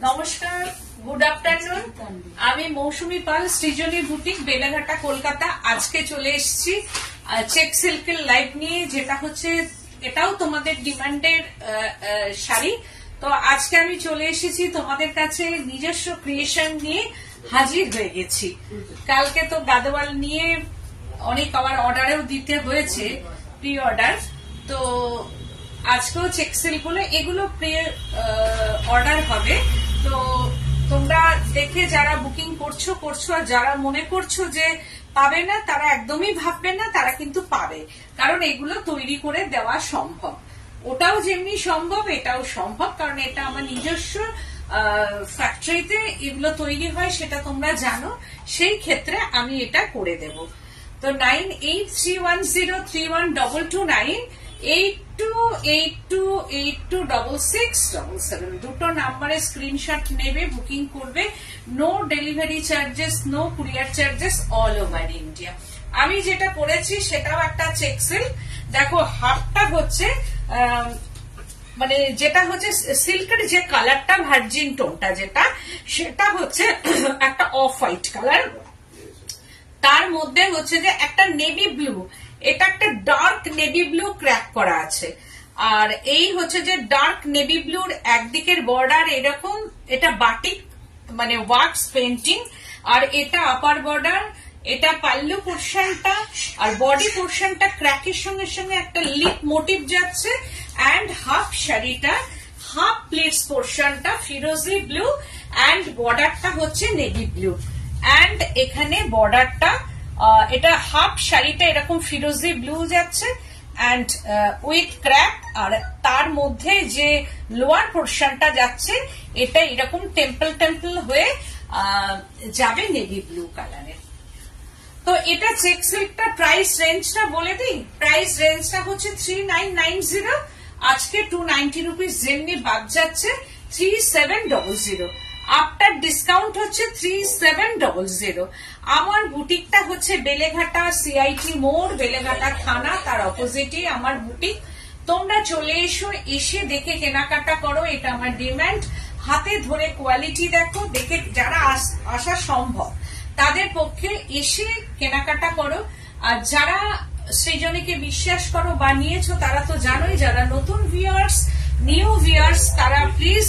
নমস্কার, good afternoon. আমি মৌসুমী Pal, Srijani boutique, Beleghata, Kolkata. আজকে চলে এসেছি চেক সিল্কের লাইভ নিয়ে, যেটা হচ্ছে এটাও তোমাদের ডিমান্ডের শাড়ি। তো আজকে আমি চলে এসেছি তোমাদের কাছে নিজস্ব ক্রিয়েশন নিয়ে হাজির হয়ে গেছি। কালকে তো গাদোয়াল নিয়ে অনেক আবার অর্ডারেও দিতে হয়েছে, প্রি অর্ডার। তো আজকেও চেক সিল্ক গুলো এগুলো প্রি অর্ডার হবে। তো তোমরা দেখে যারা বুকিং করছো আর যারা মনে করছো যে পাবে না, তারা একদমই ভাববে না, তারা কিন্তু পাবে। কারণ এগুলো তৈরি করে দেওয়া সম্ভব, ওটাও যেমনি সম্ভব এটাও সম্ভব। কারণ এটা আমার নিজস্ব ফ্যাক্টরিতে এগুলো তৈরি হয়, সেটা তোমরা জানো। সেই ক্ষেত্রে আমি এটা করে দেব। তো 9831031229 8282826677 দুটো নাম্বারে স্ক্রিনশট নেবে, বুকিং করবে। No delivery charges, no courier charges, all over India. আমি যেটা করেছি সেটাও একটা চেক সিল্ক। দেখো হাফটা হচ্ছে মানে যেটা হচ্ছে সিল্কের যে কালারটা, ভার্জিন টোনটা যেটা, সেটা হচ্ছে একটা অফ হোয়াইট কালার। তার মধ্যে হচ্ছে যে একটা নেভি ব্লু, এটা একটা ডার্ক নেভি ব্লু ক্র্যাক করা আছে। আর এই হচ্ছে যে ডার্ক নেভি ব্লুর একদিকের বর্ডার এরকম, এটা বাটিক মানে ওয়াক্স পেন্টিং। আর এটা আপার বর্ডার, এটা পাল্লু পোর্শনটা। আর বডি পোর্শনটা ক্র্যাকের সঙ্গে সঙ্গে একটা লিপ মোটিভ যাচ্ছে। অ্যান্ড হাফ শাড়িটা, হাফ প্লেটস পোর্শনটা ফিরোজি ব্লু, অ্যান্ড বর্ডারটা হচ্ছে নেভি ব্লু। অ্যান্ড এখানে বর্ডারটা, এটা হাফ শাড়িটা এরকম ফিরোজি ব্লু যাচ্ছে অ্যান্ড উইথ ক্র্যাক। আর তার মধ্যে যে লোয়ার পোর্শনটা যাচ্ছে, এটা এরকম টেম্পল টেম্পল হয়ে যাবে নেভি ব্লু কালারের। তো এটা চেক সিল্কটা প্রাইস রেঞ্জটা বলে দিই। প্রাইস রেঞ্জটা হচ্ছে 3990। আজকে 290 রুপিস যেমনি বাদ যাচ্ছে 3700। আফটার ডিসকাউন্ট হচ্ছে 3700। আমার বুটিকটা হচ্ছে বেলেঘাটা সিআইটি মোড়, বেলেঘাটা থানা, তার অপোজিটে আমার বুটিক। তোমরা চলে এসো, এসে দেখে কেনাকাটা করো, এটা আমার ডিমান্ড। হাতে ধরে কোয়ালিটি দেখো, দেখে যারা আসা সম্ভব তাদের পক্ষে এসে কেনাকাটা করো। আর যারা সৃজনীকে বিশ্বাস করো বা নিয়েছো, তারা তো জানোই। যারা নতুন ভিউয়ার্স, নিউ ভিউয়ার্স, তারা প্লিজ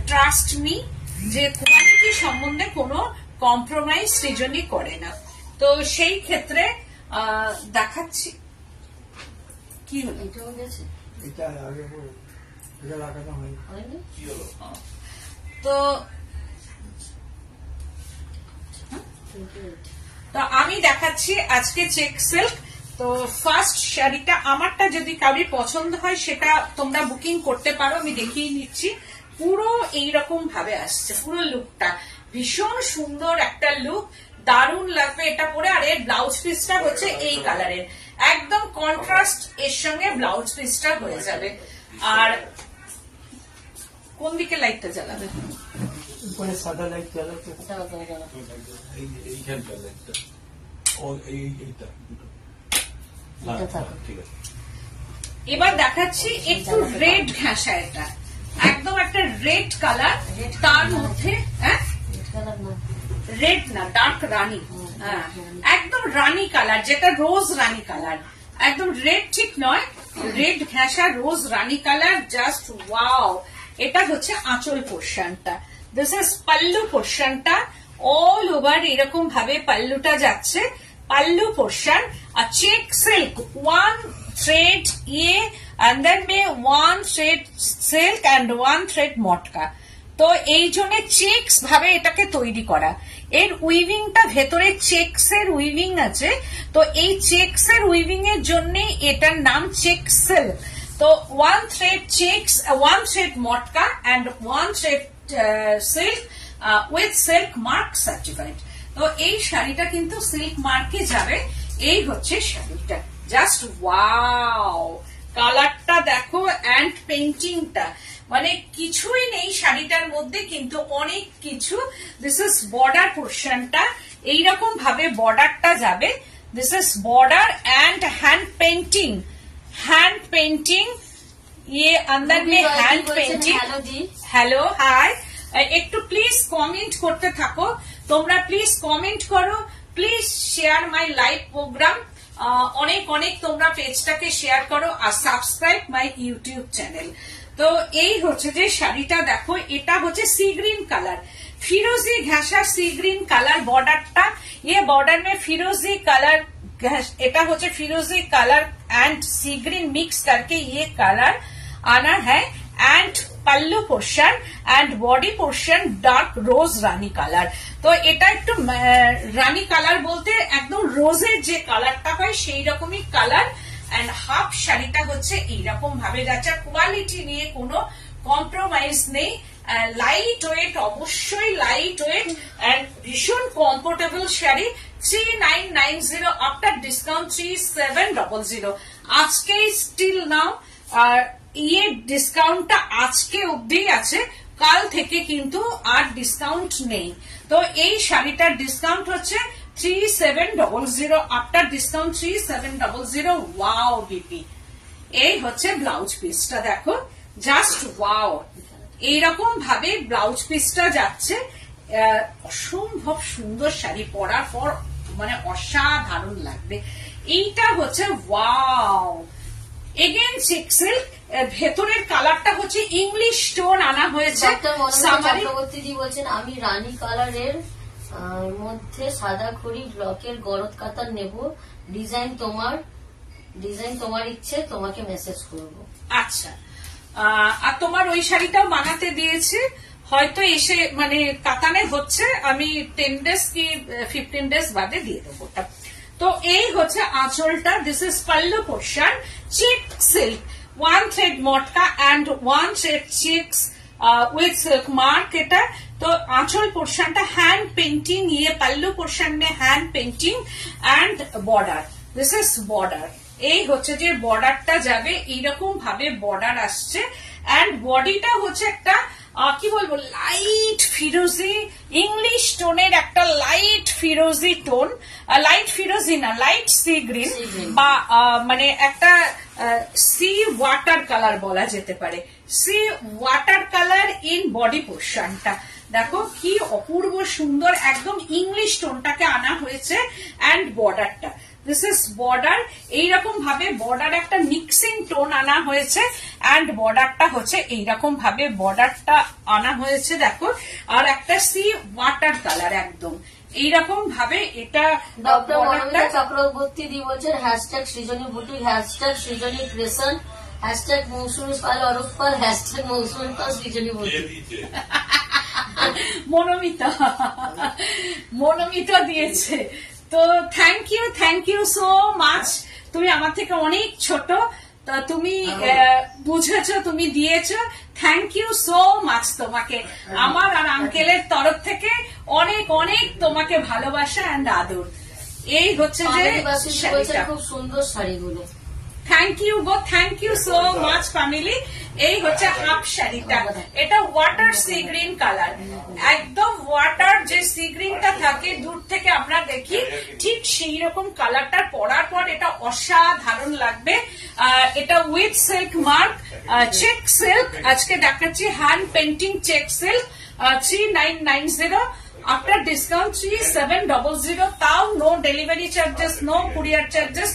ট্রাস্ট মি যে কোয়ালিটি সম্বন্ধে কোনো কম্প্রোমাইজ সৃজনী করে না। তো সেই ক্ষেত্রে দেখাচ্ছি কি হলো। তো আমি দেখাচ্ছি আজকে চেক সিল্ক। তো ফার্স্ট শাড়িটা আমারটা যদি কারোর পছন্দ হয় সেটা তোমরা বুকিং করতে পারো। আমি দেখিয়ে নিচ্ছি। পুরো এইরকম ভাবে আসছে, পুরো লুকটা ভীষণ সুন্দর একটা লুক, দারুণ লাগবে এটা পরে। আর এর ব্লাউজ পিসটা হচ্ছে এই কালারের, একদম কন্ট্রাস্ট এর সঙ্গে ব্লাউজ পিসটা হয়ে যাবে। আর কোন দিকে লাইটটা জ্বালাবে? সাদা লাইট জ্বালাতে, এবার দেখাচ্ছি একটু রেড ঘাসা, এটা একদম একটা রেড কালার। তার মধ্যে রেড না, ডার্ক রানী, একদম রানী কালার, যেটা রোজ রানী কালার। একদম রেড ঠিক নয়, রেড ঘাসা রোজ রানী কালার। Just wow. এটা হচ্ছে আঁচল পোর্শনটা, দিস ইজ পাল্লু পোর্শনটা। অল ওভার এরকম ভাবে পাল্লুটা যাচ্ছে, পাল্লু পোর্শন। আর চেক সিল্ক, ওয়ান থ্রেড ইয়ে अंदर में 1 थ्रेड सिल्क एंड 1 थ्रेड মটকা। তো এই জন্য চেকস ভাবে এটাকে তৈরি করা। এর উইভিংটা ভেতরে চেকস এর উইভিং আছে। তো এই চেকস এর উইভিং এর জন্য এটার নাম চেক সিল্ক। তো 1 thread checks, 1 thread matka and 1 thread silk with silk mark certified. তো এই শাড়িটা কিন্তু সিল্ক মার্কে যাবে। এই হচ্ছে শাড়িটা, জাস্ট ওয়াও। কালারটা দেখো, অ্যান্ড পেইন্টিংটা, মানে কিছুই নেই শাড়িটার মধ্যে, কিন্তু অনেক কিছু। দিস ইজ বর্ডার পোর্শনটা, এইরকম ভাবে বর্ডারটা যাবে। This is border and hand painting, hand painting, ये अंदर में हैंड पेंटिंग। Hello hi. একটু প্লিজ কমেন্ট করতে থাকো, তোমরা প্লিজ কমেন্ট করো, please share my live program, অনেক অনেক তোমরা পেজটাকে শেয়ার করো আর সাবস্ক্রাইব মাই ইউটিউব চ্যানেল। তো এই হচ্ছে যে শাড়িটা দেখো, এটা হচ্ছে সি গ্রিন কালার, फिरोजी घासा सी ग्रीन कलर बॉर्डरটা, ये बॉर्डर में फिरोजी कलर, এটা হচ্ছে फिरोजी colour and sea green mix करके ये कलर आना है and pallu portion and body portion dark rose रानी कलर। तो এটা একটু রানী কালার বলতে একদম রোজের যে কালারটা হয় সেই রকমই কালার এন্ড হাফ শাড়িটা হচ্ছে এইরকম ভাবে যাচ্ছে। কোয়ালিটি নিয়ে কোনো কম্প্রোমাইজ নেই, লাইট ওয়েট, অবশ্যই লাইট ওয়েট এন্ড ভীষণ কমফোর্টেবল শাড়ি। 3990 আফটার ডিসকাউন্ট 3700 আজকে স্টিল নাও। আর ये ডিসকাউন্টটা আজকে অবধি আছে, কাল থেকে কিন্তু আর ডিসকাউন্ট নেই। তো এই শাড়িটার ডিসকাউন্ট হচ্ছে 3700 আফটার ডিসকাউন্ট 3700। ওয়াও বিপি, এই হচ্ছে ব্লাউজ পিসটা দেখো, জাস্ট ওয়াও, এইরকম ভাবে ব্লাউজ পিসটা যাচ্ছে। অসম্ভব সুন্দর শাড়ি, পরার পর মানে অসাধারণ লাগবে। এইটা হচ্ছে ওয়াও, এগেন চেক সিল্ক, ভেতরের কালারটা হচ্ছে ইংলিশ টোন আনা হয়েছে। চক্রবর্তী বলছেন আমি রানী কালারের মধ্যে সাদা খড়ি ব্লকের গরদ কাতার নেব, ডিজাইন তোমার ইচ্ছে, তোমাকে মেসেজ করব। আচ্ছা, আর তোমার ওই শাড়িটাও বানাতে দিয়েছে, হয়তো এসে মানে কাতানে হচ্ছে, আমি 10 ডেজ কি 15 ডেজ বাদে দিয়ে দেবো ওটা। তো এই হচ্ছে আঁচলটা, this is pallu portion, check silk, 1 thread matka and 1 thread checks with silk mark. এটা তো আঁচল পোর্শনটা হ্যান্ড পেন্টিং, ये पल्लू पोर्शन में hand painting and border, this is border. এই হচ্ছে যে বর্ডারটা যাবে, এইরকম ভাবে বর্ডার আসছে এন্ড বডিটা হচ্ছে একটা কি বলবো লাইট ফিরোজি ইংলিশ টোনের একটা লাইট ফিরোজি টোন, লাইট ফিরোজি না, লাইট সি গ্রিন বা মানে একটা সি ওয়াটার কালার বলা যেতে পারে, sea water colour in body পোর্শনটা। দেখো কি অপূর্ব সুন্দর, একদম ইংলিশ টোনটাকে আনা হয়েছে এন্ড বর্ডারটা, দিস ইজ বর্ডার। এইরকম ভাবে বর্ডার একটা মিক্সিং টোন আনা হয়েছে এন্ড বর্ডারটা হচ্ছে এইরকম ভাবে বর্ডারটা আনা হয়েছে দেখো, আর একটা সি ওয়াটার কালার একদম এইরকম ভাবে এটা। ডক্টর মনোমিতা চক্রবর্তী বলছেন hashtag Srijani boutique, hashtag Srijani creation, hashtag Mousumi Pal Arup Pal, hashtag Mousumi Pal Srijani boutique. Monomita দিয়েছে, তো থ্যাংক ইউ সো মাচ। তুমি আমার থেকে অনেক ছোট, তা তুমি বুঝেছো, তুমি দিয়েছো, থ্যাংক ইউ সো মাচ তোমাকে। আমার আর আঙ্কেলের তরফ থেকে অনেক অনেক তোমাকে ভালোবাসা এন্ড আদর। এই হচ্ছে যে খুব সুন্দর শাড়িগুলো, থ্যাংক ইউ গো, thank you so much family. এই হচ্ছে হাফ শাড়িটা, এটা ওয়াটার সি গ্রিন কালার, একদম ওয়াটার যে সি গ্রিনটা থাকে দূর থেকে আমরা দেখি ঠিক সেই রকম কালারটা পরার পর এটা অসাধারণ লাগবে। এটা with silk mark, check silk, আজকে দেখাচ্ছি hand painting check silk, 3990 after discount 3700। ताओ no delivery charges, no courier charges,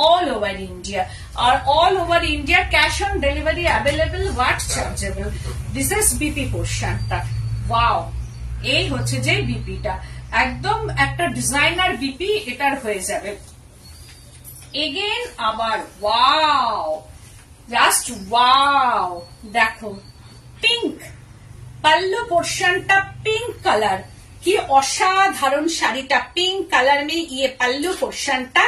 all over India. और all over India cash on delivery available, what chargeable. This is बीपी पोर्शनটা, wow, এই হচ্ছে যে বিপিটা একদম একটা ডিজাইনার বিপি এটার হয়ে যাবে। এগেন আবার ওয়াও, জাস্ট ওয়াও, দেখো পিঙ্ক पल्लू पोर्शनটা पिंक कलर, কি অসাধারণ শাড়িটা, পিঙ্ক কালার মে ইয়ে পাল্লু পোর্শনটা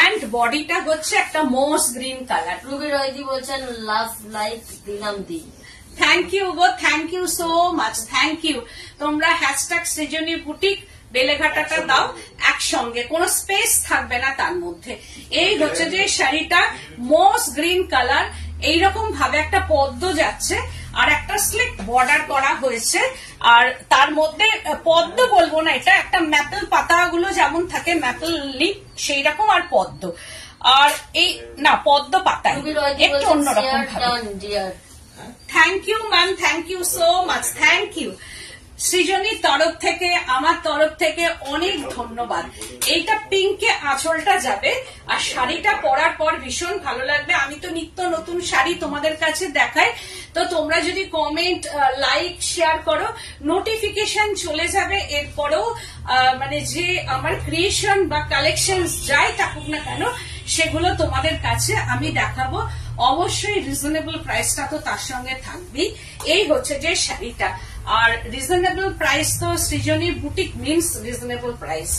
এন্ড বডিটা হচ্ছে একটা মোস গ্রিন কালার। রুবি রয়দি বলছেন লাভ লাইক দিলাম দি। থ্যাংক ইউ গো, thank you so much, thank you. তোমরা হ্যাশট্যাগ সৃজনী বুটিক বেলেঘাটাটা দাও একসঙ্গে, কোনো স্পেস থাকবে না তার মধ্যে। এই হচ্ছে যে শাড়িটা মোস গ্রিন কালার, এইরকম ভাবে একটা পদ্ম যাচ্ছে আর একটা স্লিক বর্ডার করা হয়েছে, আর তার মধ্যে পদ্ম বলবো না, এটা একটা ম্যাপেল পাতাগুলো যেমন থাকে ম্যাপেল লিপ সেই রকম, আর পদ্ম, আর এই না পদ্ম পাতা একটু অন্যরকম ভাবে। Thank you ma'am, thank you so much, thank you. সৃজনীর তরফ থেকে আমার তরফ থেকে অনেক ধন্যবাদ। এইটা পিঙ্কে আঁচলটা যাবে আর শাড়িটা পরার পর ভীষণ ভালো লাগবে। আমি তো নিত্য নতুন শাড়ি তোমাদের কাছে দেখাই, তো তোমরা যদি কমেন্ট লাইক শেয়ার করো নোটিফিকেশন চলে যাবে। এরপরেও মানে যে আমার ক্রিয়েশন বা কালেকশন যাই থাকুক না কেন সেগুলো তোমাদের কাছে আমি দেখাবো। অবশ্যই রিজনেবল প্রাইসটা তো তার সঙ্গে থাকবেই। এই হচ্ছে যে শাড়িটা, আর রিজনেবল প্রাইস তো সৃজনী বুটিক মিনস রিজনেবল প্রাইস।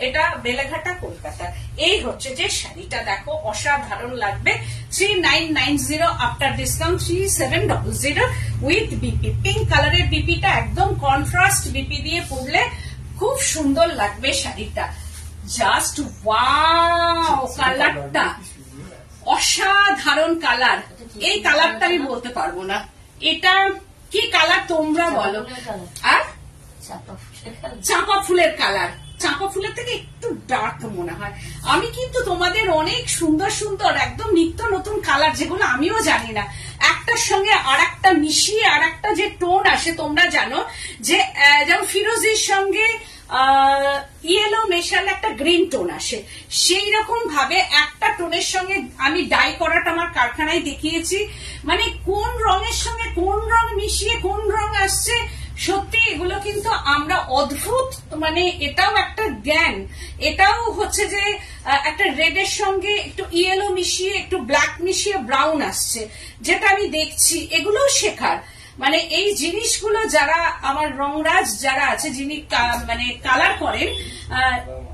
এটা বেলেঘাটা কলকাতা। এই হচ্ছে যে শাড়িটা, দেখো অসাধারণ লাগবে। 3990 after discount 3700 with BP. Pink কালারের বিপিটা একদম কন্ট্রাস্ট বিপি দিয়ে পরলে খুব সুন্দর লাগবে শাড়িটা। জাস্ট ওয়াও, কালারটা অসাধারণ কালার। এই কালারটা আমি বলতে পারবো না এটা কি কালার, তোমরা বলো। আর চাঁপা ফুলের কালার, চাঁপা ফুলের থেকে একটু ডার্ক মনে হয়। আমি কিন্তু তোমাদের অনেক সুন্দর সুন্দর একদম নিত্য নতুন কালার, যেগুলো আমিও জানি না, একটার সঙ্গে আর একটা মিশিয়ে আর একটা যে টোন আসে তোমরা জানো যে যেমন ফিরোজির সঙ্গে ইয়েলো মেশালে একটা গ্রিন টোন আসে, সেই রকম ভাবে একটা টোনের সঙ্গে আমি ডাই করাটা আমার কারখানায় দেখিয়েছি। মানে কোন রঙের সঙ্গে কোন রং মিশিয়ে কোন রং আসছে, সত্যি এগুলো কিন্তু আমরা অদ্ভুত, মানে এটাও একটা জ্ঞান। এটাও হচ্ছে যে একটা রেডের সঙ্গে একটু ইয়েলো মিশিয়ে একটু ব্ল্যাক মিশিয়ে ব্রাউন আসছে, যেটা আমি দেখছি, এগুলোও শেখার। মানে এই জিনিসগুলো যারা আমার রংরাজ যারা আছে, যিনি মানে কালার করেন,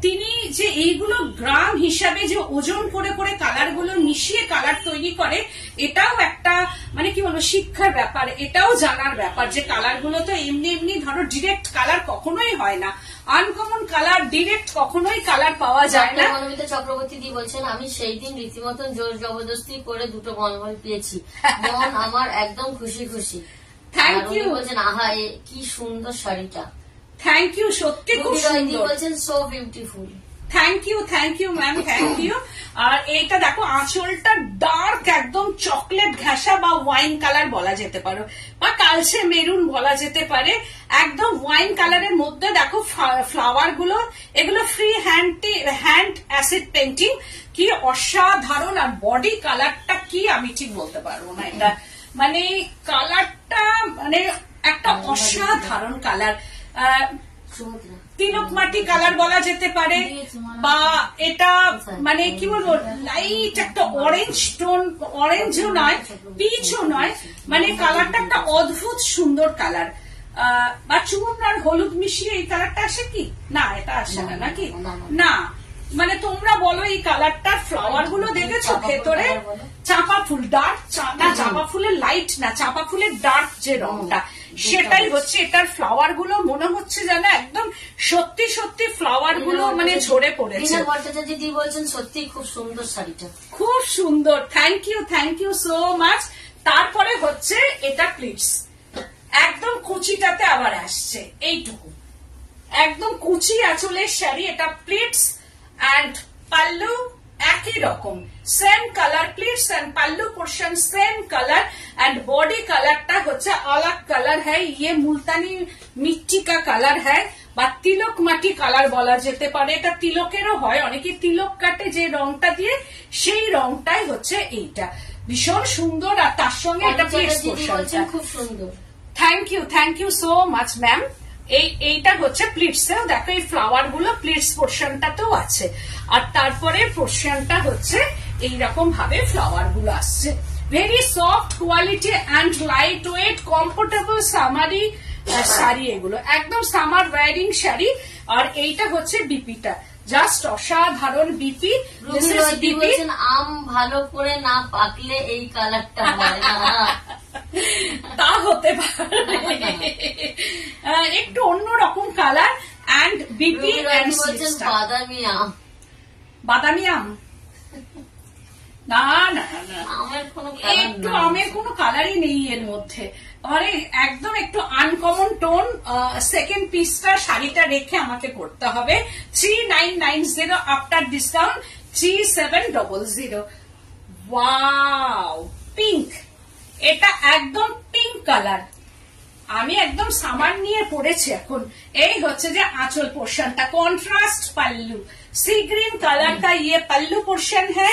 তিনি যে এইগুলো গ্রাম হিসাবে যে ওজন করে করে কালার গুলো মিশিয়ে কালার তৈরি করে, এটাও একটা মানে কি বলবো শিক্ষার ব্যাপার। এটাও জানার ব্যাপার যে কালার গুলো তো এমনি এমনি ধরো ডিরেক্ট কালার কখনোই হয় না, আনকমন কালার ডিরেক্ট কখনোই কালার পাওয়া যায় না। মনোমিতা চক্রবর্তী দি বলছেন, আমি সেই দিন রীতিমতন জোর জবরদস্তি করে দুটো মলমল পেয়েছি, মন আমার একদম খুশি খুশি। থ্যাংক ইউ বলছেন, আহা কি সুন্দর শাড়িটা। থ্যাংক ইউ, সত্যি খুব সুন্দর বলছেন, so beautiful. Thank you ma'am, thank you. আর এইটা দেখো আঁচলটা ডার্ক একদম চকলেট ঘাসা বা ওয়াইন কালার বলা যেতে পারো, বা কালচে মেরুন বলা যেতে পারে। একদম ওয়াইন কালারের মধ্যে দেখো ফ্লাওয়ার গুলো, এগুলো ফ্রি হ্যান্ড অ্যাসিড পেন্টিং, কি অসাধারণ। আর বডি কালারটা কি আমি ঠিক বলতে পারবো না, এটা মানে কালারটা মানে একটা অসাধারণ কালার। তিলক মাটি কালার বলা যেতে পারে, বা এটা মানে কি বলবো লাইট একটা অরেঞ্জ টোন, অরেঞ্জও নয় পিচও নয়, মানে কালারটা একটা অদ্ভুত সুন্দর কালার। বা চুন আর হলুদ মিশিয়ে এই কালারটা আসে কি না, এটা আসে না নাকি? না, মানে তোমরা বলো এই কালারটার ফ্লাওয়ার গুলো দেখেছো ভেতরে? চাঁপা ফুল ডার্ক না, চাঁপা ফুলের লাইট না, চাঁপা ফুলের ডার্ক যে রংটা, সেটাই হচ্ছে এটার ফ্লাওয়ার গুলো। মনে হচ্ছে যেন একদম সত্যি সত্যি ফ্লাওয়ার গুলো মানে ঝরে পড়েছে। ভট্টাচার্য দি বলছেন, সত্যি খুব সুন্দর শাড়িটা, খুব সুন্দর। Thank you so much. তারপরে হচ্ছে এটা প্লিটস, একদম কুচিটাতে আবার আসছে এইটুকু, একদম কুচি আঁচলের শাড়ি। এটা প্লিটস অ্যান্ড পাল্লু একই রকম, same colour, pleats and pallu portion same colour, and body कलरটা হচ্ছে अलग कलर है, ये मुल्तानी मिट्टी का कलर है বা তিলক মাটি কালার বলা যেতে পারে। এটা তিলকেরও হয়, অনেকে তিলক কাটে যে রংটা দিয়ে, সেই রংটাই হচ্ছে এইটা। ভীষণ সুন্দর। আর তার সঙ্গে এটা প্লিটস পোর্শনটা খুব সুন্দর। Thank you so much ma'am. এইটা হচ্ছে প্লিটসেও দেখো এই ফ্লাওয়ার গুলো প্লিটস পোর্শনটাতেও আছে, আর তারপরে পোর্শনটা হচ্ছে এইরকম ভাবে ফ্লাওয়ার গুলো আসছে। Very soft quality and light weight comfortable summary sari, এগুলো একদম সামার ওয়ারিং শাড়ি। আর এইটা হচ্ছে বিপিটা, জাস্ট অসাধারণ বিপি। আম ভালো করে না পাকলে এই কালারটা হয় না, তা হতে পারে, একটু অন্যরকম কালার। অ্যান্ড বিপি বাদামি আম, বাদামি আম না না না, একটু আমের কোনো কালারই নেই এর মধ্যে, মানে একদম একটু আনকমন টোন। সেকেন্ড পিসটা শাড়িটা রেখে আমাকে করতে হবে। 3990 আফটার ডিসকাউন্ট 3700। ওয়াও, পিঙ্ক, এটা একদম পিঙ্ক কালার, আমি একদম সামান নিয়ে পড়েছি এখন। এই হচ্ছে যে আঁচল পোর্শনটা, কন্ট্রাস্ট পাল্লু, सी ग्रीन कलर का ये पल्लू पोर्शन है,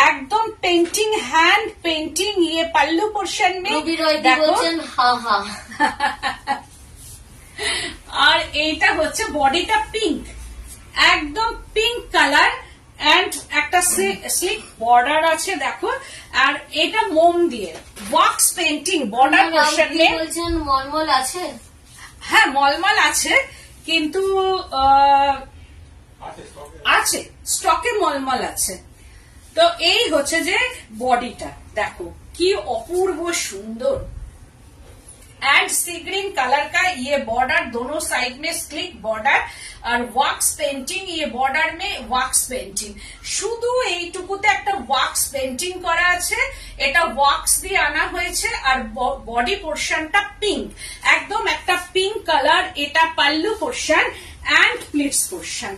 एकदम पेंटिंग, हैंड पेंटिंग ये पल्लू पोर्शन में देखो। আর এইটা হচ্ছে বডিটা পিঙ্ক, একদম পিঙ্ক কালার, এন্ড একটা স্লিক বর্ডার আছে দেখো। আর এটা মোম দিয়ে ওয়াক্স পেন্টিং বর্ডার পোর্শন में বলছেন মলমল আছে। হ্যাঁ মলমল আছে, কিন্তু আছে স্টকে মলমল আছে। তো এই হচ্ছে যে বডিটা দেখো কি অপূর্ব সুন্দর, एंड सी ग्रीन कलर का ये बॉर्डर, दोनों साइड में स्लिक बॉर्डर और वॉक्स पेंटिंग, ये बॉर्डर में वॉक्स पेंटिंग, শুধু এইটুকুতে একটা ওয়াক্স পেন্টিং করা আছে, এটা ওয়াক্স দিয়ে আনা হয়েছে। আর বডি পোর্শনটা পিঙ্ক, একদম একটা পিঙ্ক কালার। এটা pallu portion and pleats portion.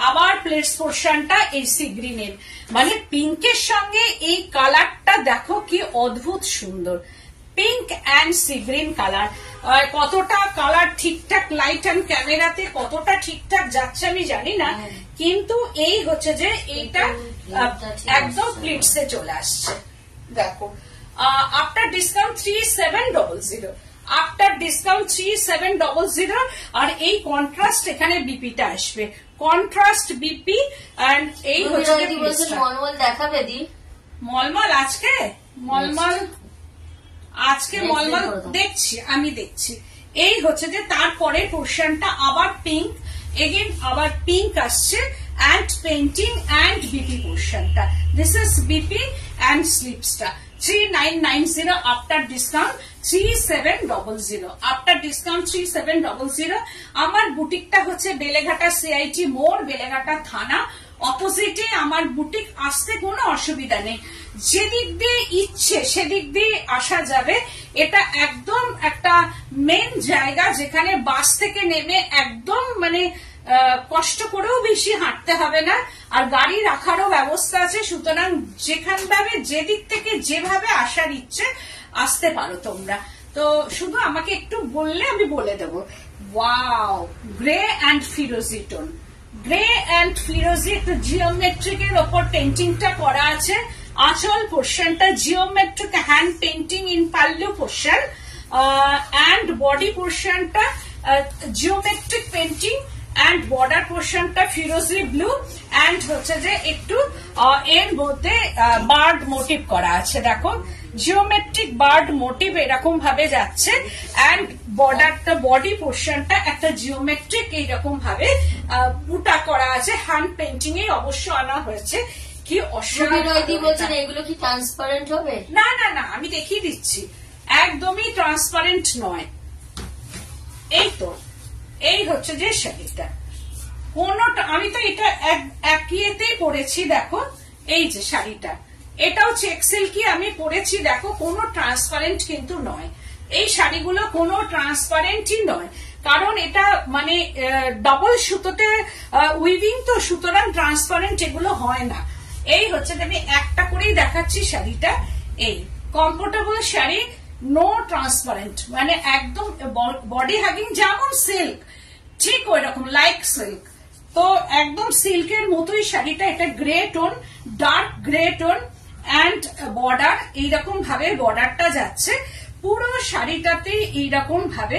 আবার প্লেটস পোর্শনটা এই সি গ্রিনের, মানে পিঙ্কের সঙ্গে এই কালারটা দেখো কি অদ্ভুত সুন্দর, pink and sea green colour. কতটা কালার ঠিকঠাক লাইট এন্ড ক্যামেরাতে কতটা ঠিকঠাক যাচ্ছে আমি জানি না, কিন্তু এই হচ্ছে যে এইটা একদম প্লিটসে চলে আসছে দেখো। After discount 3700, after discount 3700। আর এই কন্ট্রাস্ট এখানে বিপিটা আসবে, কন্ট্রাস্ট বিপি। এন্ড এই হচ্ছে মলমল দেখাবে দি, মলমল আজকে মলমল দেখছি, আমি দেখছি। এই হচ্ছে যে তারপরে পোর্শনটা আবার পিঙ্ক, এগেন আবার পিঙ্ক আসছে, এন্ড পেন্টিং এন্ড বিপি পোর্শনটা। দিস ইজ বিপি এন্ড স্লিপসটা 3990, আফটার ডিসকাউন্ট 3700, আফটার ডিসকাউন্ট 3700। আমার বুটিকটা হচ্ছে বেলেঘাটা সিআইটি মোড়, বেলেঘাটা থানা অপোজিটে আমার বুটিক। আসতে কোনো অসুবিধা নেই, যেদিক দিয়ে ইচ্ছে সেদিক দিয়ে আসা যাবে। এটা একদম একটা মেন জায়গা যেখানে বাস থেকে নেমে একদম মানে কষ্ট করেও বেশি হাঁটতে হবে না, আর গাড়ি রাখারও ব্যবস্থা আছে। সুতরাং যেখান ভাবে যেদিক থেকে যেভাবে আসার ইচ্ছে আসতে পারো তোমরা। তো শুধু আমাকে একটু বললে আমি বলে দেবো। ওয়াও, গ্রে এন্ড ফিরোজি টোন, গ্রে এন্ড ফিরোজি একটু জিওমেট্রিক এর ওপর পেন্টিংটা করা আছে। আঁচল পোর্শনটা geometric hand painting in pallu portion, and body পোর্শনটা জিওমেট্রিক পেন্টিং, এন্ড বর্ডার পোর্শনটা ফিরোজি ব্লু, এন্ড হচ্ছে যে একটু এর মধ্যে বার্ড মোটিভ করা আছে দেখো, জিওমেট্রিক বার্ড মোটিভ এরকম ভাবে যাচ্ছে। এন্ড বর্ডারটা বডি পোর্শনটা একটা জিওমেট্রিক এইরকম ভাবে বুটা করা আছে, হ্যান্ড পেন্টিং এ অবশ্য আনা হয়েছে। কি অসাধারণ! এগুলো কি ট্রান্সপারেন্ট হবে? না না না, আমি দেখিয়ে দিচ্ছি, একদমই ট্রান্সপারেন্ট নয়। এই তো এই হচ্ছে যে শাড়িটা, কোনটা আমি তো এটা একইতেই পরেছি দেখো। এই যে শাড়িটা, এটাও চেক সিল্কি আমি পরেছি দেখো, কোনো ট্রান্সপারেন্ট কিন্তু নয়। এই শাড়িগুলো কোনো ট্রান্সপারেন্টই নয়, কারণ এটা মানে ডবল সুতোতে উইভিং, তো সুতরাং ট্রান্সপারেন্ট এগুলো হয় না। এই হচ্ছে আমি একটা করেই দেখাচ্ছি শাড়িটা। এই কমফোর্টেবল শাড়ি, নো ট্রান্সপারেন্ট, মানে একদম বডি হাগিং, যেমন সিল্ক ঠিক ওই রকম লাইক সিল্ক। তো একদম সিল্কের মতোই শাড়িটা। এটা grey tone, dark grey tone, and border এইরকম ভাবে বর্ডারটা যাচ্ছে পুরো শাড়িটাতে। এইরকম ভাবে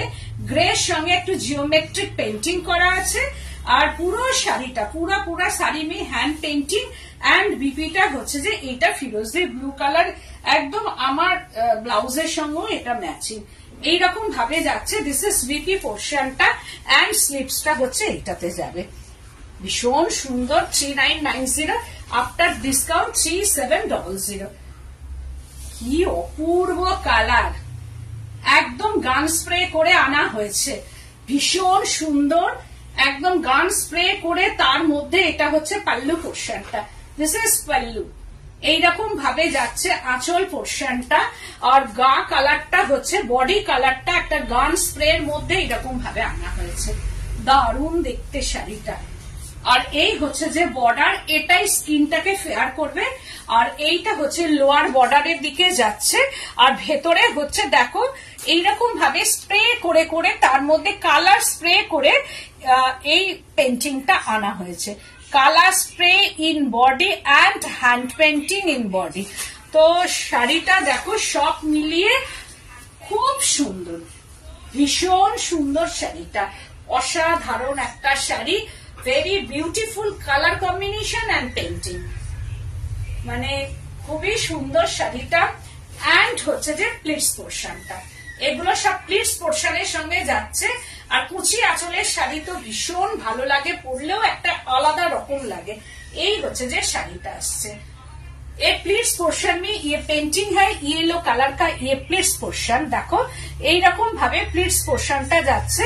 গ্রের সঙ্গে একটু জিওমেট্রিক পেন্টিং করা আছে। আর পুরো শাড়িটা পুরা শাড়ি মে হ্যান্ড পেন্টিং, এন্ড বিপিটা হচ্ছে যে এটা ফিরোজি ব্লু কালার, একদম আমার ব্লাউজের সঙ্গেও এটা ম্যাচিং। এইরকম ভাবে যাচ্ছে। দিস ইজ বিপি পোর্শনটা, এন্ড স্লিপসটা হচ্ছে এইটাতে যাবে। ভীষণ সুন্দর, 3990, আফটার ডিসকাউন্ট 3700। কি অপূর্ব কালার, একদম গান স্প্রে করে আনা হয়েছে, ভীষণ সুন্দর, একদম গান স্প্রে করে। তার মধ্যে এটা হচ্ছে পাল্লু পোর্শনটা, দিস ইজ পাল্লু। এইরকম ভাবে যাচ্ছে আঁচল পোর্শনটা, আর গা কালারটা হচ্ছে বডি কালারটা একটা গান স্প্রে এর মধ্যে এইরকম ভাবে আনা হয়েছে। দারুণ দেখতে শাড়িটা। আর এই হচ্ছে যে বর্ডার, এটাই স্কিনটাকে ফেয়ার করবে। আর এইটা হচ্ছে লোয়ার বর্ডারের দিকে যাচ্ছে, আর ভেতরে হচ্ছে দেখো এইরকম ভাবে স্প্রে করে করে তার মধ্যে কালার স্প্রে করে এই পেন্টিংটা আনা হয়েছে। Colour spray in body and hand painting in body. তো শাড়িটা দেখো সব মিলিয়ে খুব সুন্দর, ভীষণ সুন্দর শাড়িটা, অসাধারণ একটা sari, very beautiful colour combination and painting, মানে খুবই সুন্দর শাড়িটা। অ্যান্ড হচ্ছে যে প্লিটস পোর্শনটা, এগুলো সব প্লিটস পোর্শনের সঙ্গে যাচ্ছে। আর কুচি আঁচলের শাড়ি তো ভীষণ ভালো লাগে, পরলেও একটা আলাদা রকম লাগে। এই হচ্ছে যে শাড়িটা আসছে। ये प्लीट्स पोर्शन में ये पेंटिंग है, येलो कलर का ये प्लीट्स पोर्शन देखो এইরকম ভাবে প্লিটস পোর্শনটা যাচ্ছে।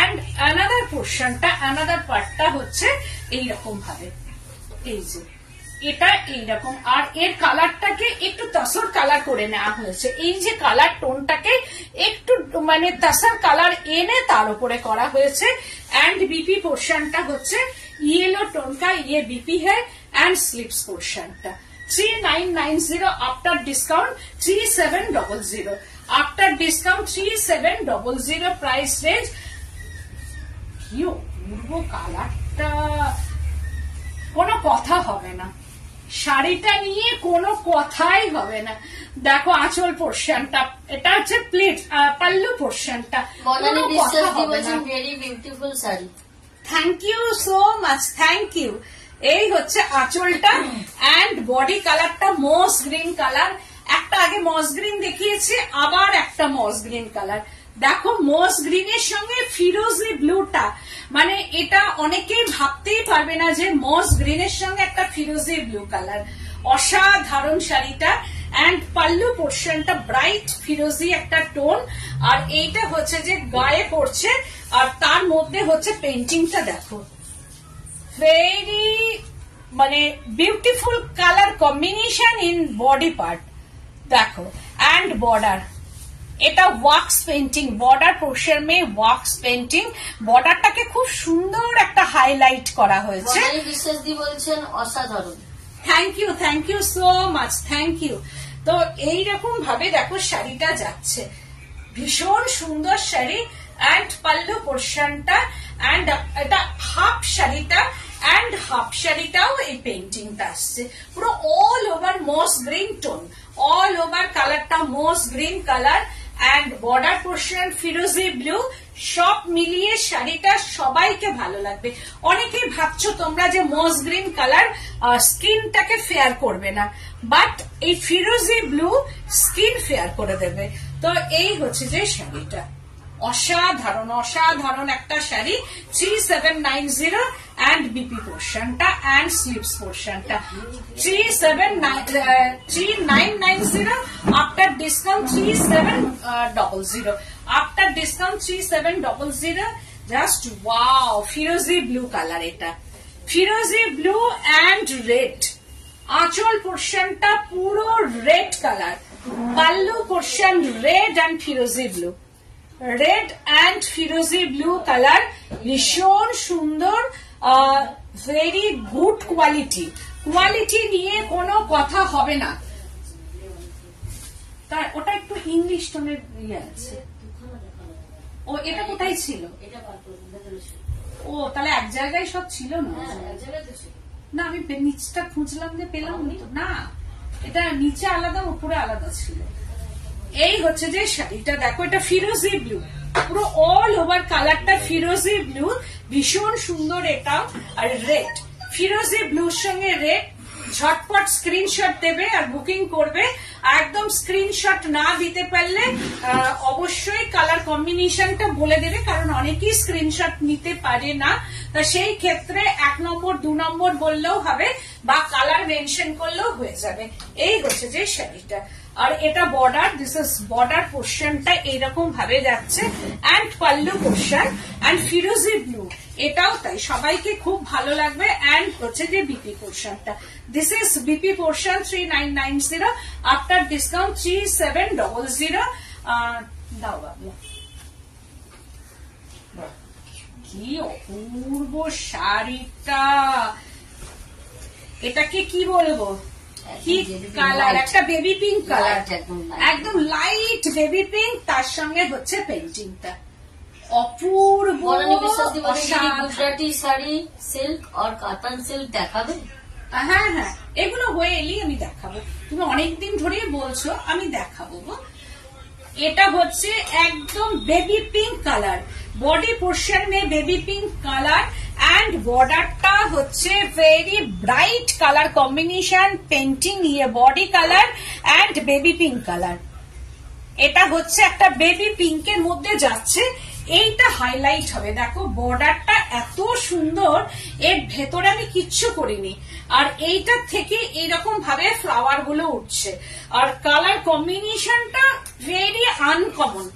এন্ড অ্যানাদার পোর্শনটা, অ্যানাদার পার্টটা হচ্ছে এইরকম ভাবে, এই যে এটা এইরকম। আর এর কালারটাকে একটু তসর কালার করে নেওয়া হয়েছে, এই যে কালার টোনটাকে একটু মানে তসর কালার এনে তার উপরে করা হয়েছে। এন্ড বিপি পোর্শনটা হচ্ছে येलो टोन का, ये बीपी है। एंड स्लीव्स पोर्शनটা 3990 after discount 3700, after discount 3700 price range. পূর্ব কালারটা কোনো কথা হবে না, শাড়িটা নিয়ে কোনো কথাই হবে না। দেখো আঁচল পোর্শনটা, এটা হচ্ছে প্লিট, পাল্লু পোর্শনটা, কোনো কথা হবে না। Very beautiful sari, thank you so much, thank you. এই হচ্ছে আঁচলটা। এন্ড বডি কালারটা মস গ্রিন কালার, একটা আগে মস গ্রিন দেখিয়েছি, আবার একটা মস গ্রিন কালার। দেখো মস গ্রিনের সঙ্গে ফিরোজি ব্লুটা, মানে এটা অনেকেই ভাবতেই পারবে না যে মস গ্রিনের সঙ্গে একটা ফিরোজি ব্লু কালার, অসাধারণ শাড়িটা। এন্ড পাল্লু পোর্শনটা ব্রাইট ফিরোজি একটা টোন, আর এইটা হচ্ছে যে গায়ে পড়ছে, আর তার মধ্যে হচ্ছে পেন্টিংটা দেখো, ভেরি মানে beautiful colour combination in body part দেখো। এন্ড বর্ডার, এটা ওয়াক্স পেন্টিং, বর্ডার পোর্শন মে ওয়াক্স পেন্টিং, বর্ডারটাকে খুব সুন্দর একটা হাইলাইট করা হয়েছে। বিশেষ দি বলছেন অসাধারণ, thank you so much, thank you. তো এইরকম ভাবে দেখো শাড়িটা যাচ্ছে, ভীষণ সুন্দর শাড়ি। এন্ড পাল্লু পোর্শনটা, এন্ড এটা হাফ শাড়িটা, এন্ড হাফ শাড়িটাও এই পেন্টিংটা আসছে পুরো all over moss green tone, all over কালারটা moss green colour. And border portion ফিরোজি ব্লু, সব মিলিয়ে শাড়িটা সবাইকে ভালো লাগবে। অনেকেই ভাবছো তোমরা যে মস গ্রিন কালার স্কিনটাকে ফেয়ার করবে না, বাট এই ফিরোজি ব্লু স্কিন ফেয়ার করে দেবে। তো এই হচ্ছে যে শাড়িটা, অসাধারণ অসাধারণ একটা শাড়ি। 3790 এন্ড বিপি পোর্শনটা এন্ড স্লিভস পোর্শনটা 3990, after discount 3700, after discount 3700। Just wow, ফিরোজি ব্লু কালার, এটা ফিরোজি ব্লু এন্ড রেড। আঁচল পোর্শনটা পুরো red colour, pallu portion red and ফিরোজি ব্লু, রেড এন্ড ফিরোজি ব্লু কালার, ভীষণ সুন্দর, ভেরি গুড কোয়ালিটি, কোয়ালিটি নিয়ে কোনো কথা হবে না। তার ওটা একটু ইংলিশ টোনের ইয়ে আছে। ও এটা কোথায় ছিল? ও তাহলে এক জায়গায় সব ছিল না? না আমি নিচটা খুঁজলাম যে পেলাম না, এটা নিচে আলাদা উপরে আলাদা ছিল। এই হচ্ছে যে শাড়িটা দেখো, এটা ফিরোজি ব্লু, পুরো অল ওভার কালারটা ফিরোজি ব্লু, ভীষণ সুন্দর এটা। আর রেড, ফিরোজি ব্লুর সঙ্গে রেড। ঝটপট স্ক্রিনশট দেবে আর বুকিং করবে। একদম স্ক্রিনশট না দিতে পারলে অবশ্যই কালার কম্বিনেশনটা বলে দেবে, কারণ অনেকেই স্ক্রিনশট নিতে পারে না। তা সেই ক্ষেত্রে 1 নম্বর 2 নম্বর বললেও হবে, বা কালার মেনশন করলেও হয়ে যাবে। এই হচ্ছে যে শাড়িটা। আর এটা বর্ডার, দিস ইজ বর্ডার পোর্শনটা এইরকম ভাবে যাচ্ছে। এন্ড পাল্লু পোর্শন এন্ড ফিরোজি ব্লু, এটাও তাই, সবাইকে খুব ভালো লাগবে। এন্ড হচ্ছে যে বিপি পোর্শনটা, this is BP portion 3990, after discount 3700। দাও বাবু, কি অপূর্ব শাড়িটা, এটাকে কি বলবো, কি কালার, একটা বেবি পিঙ্ক কালার, একদম একদম লাইট বেবি পিঙ্ক, তার সঙ্গে হচ্ছে পেন্টিংটা অপূর্ব। গুজরাটি শাড়ি সিল্ক আর কাতান সিল্ক দেখাবে? হ্যাঁ হ্যাঁ, এগুলো হয়ে এলেই আমি দেখাবো, তুমি অনেকদিন ধরেই বলছো, আমি দেখাবো। এটা হচ্ছে একদম baby pink colour, body portion में बेबी पिंक कलर एंड बॉर्डरটা হচ্ছে very bright colour combination, painting নিয়ে body colour and baby pink colour. এটা হচ্ছে একটা বেবি পিঙ্কের মধ্যে যাচ্ছে, এইটা হাইলাইট হবে। দেখো বর্ডারটা এত সুন্দর, এর ভেতরে আমি কিচ্ছু করিনি, আর এইটা থেকে এইরকম ভাবে ফ্লাওয়ার গুলো উঠছে, আর কালার কম্বিনেশনটা ভেরি আনকমন,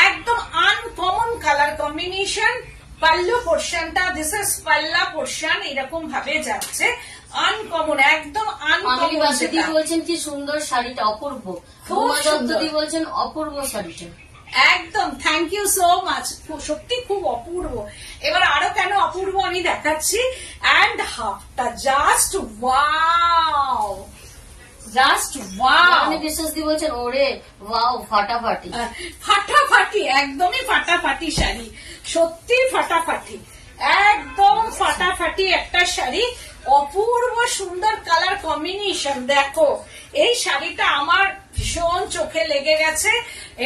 একদম আনকমন কালার কম্বিনেশন। পাল্লু পোর্শনটা, দিস ইজ পাল্লা পোর্শন, এরকম ভাবে যাচ্ছে, আনকমন, একদম আনকমন। বলছেন কি সুন্দর শাড়িটা, অপূর্ব। বলছেন অপূর্ব শাড়িটা, একদম থ্যাংক ইউ সো মাচ, সত্যি খুব অপূর্ব। এবার আরো কেন অপূর্ব আমি দেখাচ্ছি। এন্ড হাফটা জাস্ট ওয়াও, জাস্ট ওয়াও। বিশ্বাস দিয়ে বলছেন ওরে ওয়াও, ফাটাফাটি ফাটাফাটি, একদমই ফাটাফাটি শাড়ি, সত্যি ফাটাফাটি, একদম ফাটাফাটি একটা শাড়ি, অপূর্ব সুন্দর কালার কম্বিনেশন। দেখো এই শাড়িটা আমার ভীষণ চোখে লেগে গেছে,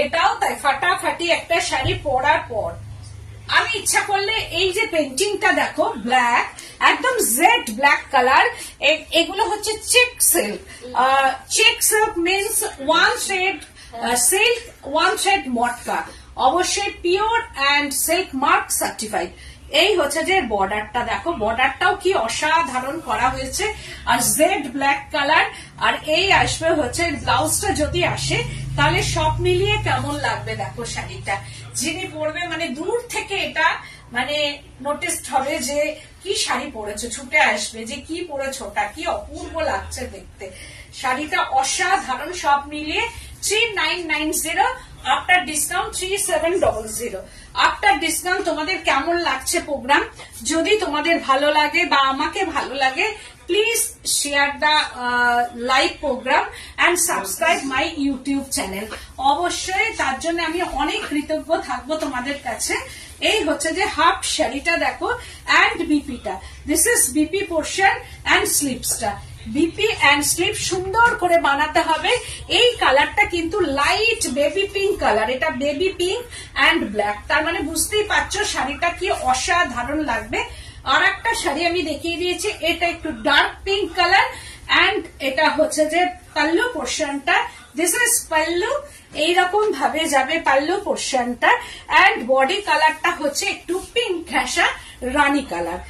এটাও তাই ফাটাফাটি একটা শাড়ি পরার পর। আমি ইচ্ছা করলে এই যে পেন্টিংটা দেখো, ব্ল্যাক, একদম জেড ব্ল্যাক কালার, এগুলো হচ্ছে check silk. Check silk means one thread silk, one thread মটকা, অবশ্যই pure and silk mark certified. এই হচ্ছে যে বর্ডারটা, দেখো বর্ডারটাও কি অসাধারণ করা হয়েছে, আর জেড ব্ল্যাক কালার। আর এই আসবে হচ্ছে ব্লাউজটা, যদি আসে তাহলে সব মিলিয়ে কেমন লাগবে দেখো শাড়িটা। যিনি পরবে মানে দূর থেকে এটা মানে নোটিস হবে যে কি শাড়ি পরেছো, ছুটে আসবে যে কি পরেছো, ওটা কি অপূর্ব লাগছে দেখতে। শাড়িটা অসাধারণ, সব মিলিয়ে 3990, আফটার ডিসকাউন্ট 3700। আফটার ডিসকাউন্ট তোমাদের কেমন লাগছে প্রোগ্রাম? যদি তোমাদের ভালো লাগে বা আমাকে ভালো লাগে, please share the live programme and subscribe my YouTube channel. অবশ্যই তার জন্য আমি অনেক কৃতজ্ঞ থাকবো তোমাদের কাছে। এই হচ্ছে যে হাফ শাড়িটা দেখো, অ্যান্ড বিপিটা, this is BP portion and স্লিপসটা। বিপি অ্যান্ড স্লিপ সুন্দর করে বানাতে হবে। এই কালারটা কিন্তু লাইট বেবি পিঙ্ক কালার, এটা বেবি পিঙ্ক অ্যান্ড ব্ল্যাক, তার মানে বুঝতেই পারছো শাড়িটা কি অসাধারণ লাগবে। আর একটা শাড়ি আমি দেখিয়ে দিয়েছি, এটা একটু ডার্ক পিঙ্ক কালার, অ্যান্ড এটা হচ্ছে যে পাল্লু পোর্শনটা, দিস ইজ পাল্লু, এইরকম ভাবে যাবে পাল্লু পোর্শনটা। অ্যান্ড বডি কালারটা হচ্ছে একটু পিঙ্ক ঘেঁষা রানী কালার,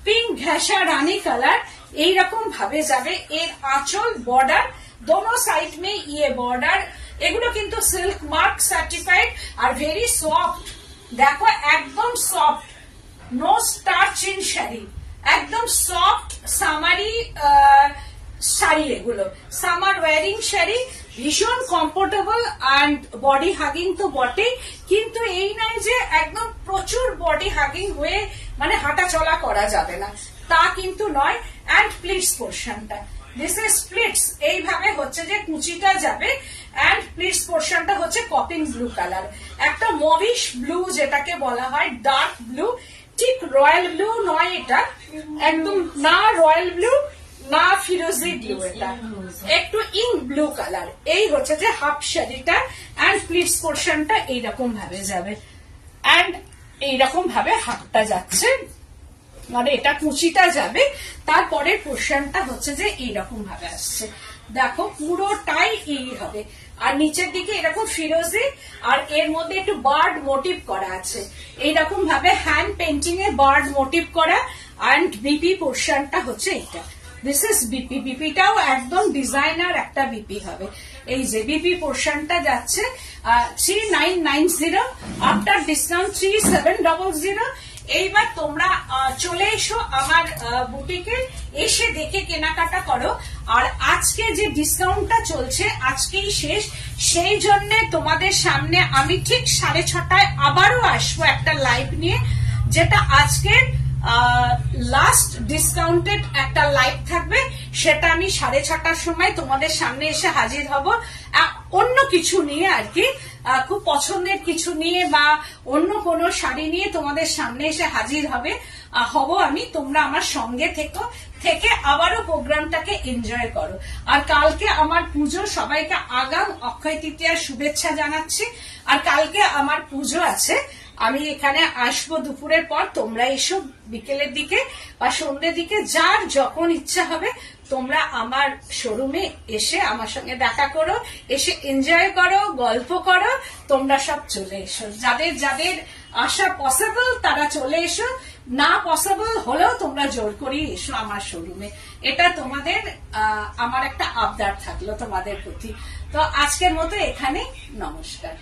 পিঙ্ক ঘেঁষা রানী কালার, এইরকম ভাবে যাবে। এর আঁচল বর্ডার दोनों साइड में ये बॉर्डर, এগুলো কিন্তু সিল্ক মার্ক সার্টিফাইড আর ভেরি সফট। দেখো একদম soft, no starch in sari, একদম সফট সামারি শাড়ি, এগুলো সামার ওয়ারিং শাড়ি, ভীষণ কমফোর্টেবল অ্যান্ড বডি হাগিং তো বটেই, কিন্তু এই নয় যে একদম প্রচুর বডি হাগিং হয়ে মানে হাঁটা চলা করা যাবে না, তা কিন্তু নয়। অ্যান্ড প্লিটস পোর্শনটা, দিস ইজ প্লিটস, এইভাবে হচ্ছে যে কুচিটা যাবে। অ্যান্ড প্লিটস পোর্শনটা হচ্ছে কপিং ব্লু কালার, একটা মভিশ ব্লু যেটাকে বলা হয়, ডার্ক ব্লু, ঠিক রয়্যাল ব্লু নয় এটা, একদম না রয়্যাল ব্লু না ফিরোজি ব্লু, এটা একটু ইঙ্ক ব্লু কালার। এই হচ্ছে যে হাফ শাড়িটা, অ্যান্ড প্লিটস পোর্শনটা এইরকম ভাবে যাবে, অ্যান্ড এইরকম ভাবে হাতটা যাচ্ছে, মানে এটা কুচিটা যাবে। তারপরে পোর্শনটা হচ্ছে যে এইরকম ভাবে আসছে, দেখো পুরোটাই এই হবে। আর নিচের দিকে এরকম ফিরোজি, আর এর মধ্যে একটু বার্ড মোটিভ করা আছে, এইরকম ভাবে hand painting a bird motif করা। অ্যান্ড বিপি পোর্শনটা হচ্ছে এটা, দিস ইজ বিপি, বিপিটাও একদম ডিজাইনার একটা বিপি হবে। এই যে বিপি পোর্শনটা যাচ্ছে 3990, আফটার ডিসকাউন্ট 3700। এইবার তোমরা চলে এসো আমার বুটিকে, এসে দেখে কেনাকাটা করো। আর আজকে যে ডিসকাউন্টটা চলছে আজকেই শেষ, সেই জন্য তোমাদের সামনে আমি ঠিক 6:30 আবারও আসবো একটা লাইভ নিয়ে, যেটা আজকের লাস্ট ডিসকাউন্টেড একটা লাইভ থাকবে, সেটা আমি 6:30টার সময় তোমাদের সামনে এসে হাজির হব অন্য কিছু নিয়ে আর কি, খুব পছন্দের কিছু নিয়ে বা অন্য কোনো শাড়ি নিয়ে তোমাদের সামনে এসে হাজির হব আমি। তোমরা আমার সঙ্গে থেকে আবারও প্রোগ্রামটাকে এনজয় করো। আর কালকে আমার পুজো, সবাইকে আগাম অক্ষয় তৃতীয়ার শুভেচ্ছা জানাচ্ছি। আর কালকে আমার পুজো আছে, আমি এখানে আসবো দুপুরের পর, তোমরা এসো বিকেলের দিকে বা সন্ধ্যের দিকে, যার যখন ইচ্ছা হবে তোমরা আমার শোরুমে এসে আমার সঙ্গে দেখা করো, এসে এনজয় করো, গল্প করো। তোমরা সব চলে এসো, যাদের যাদের আসা পসিবল তারা চলে এসো, না পসিবল হলেও তোমরা জোর করেই এসো আমার শোরুমে। এটা তোমাদের আমার একটা আবদার থাকলো তোমাদের প্রতি। তো আজকের মতো এখানে, নমস্কার।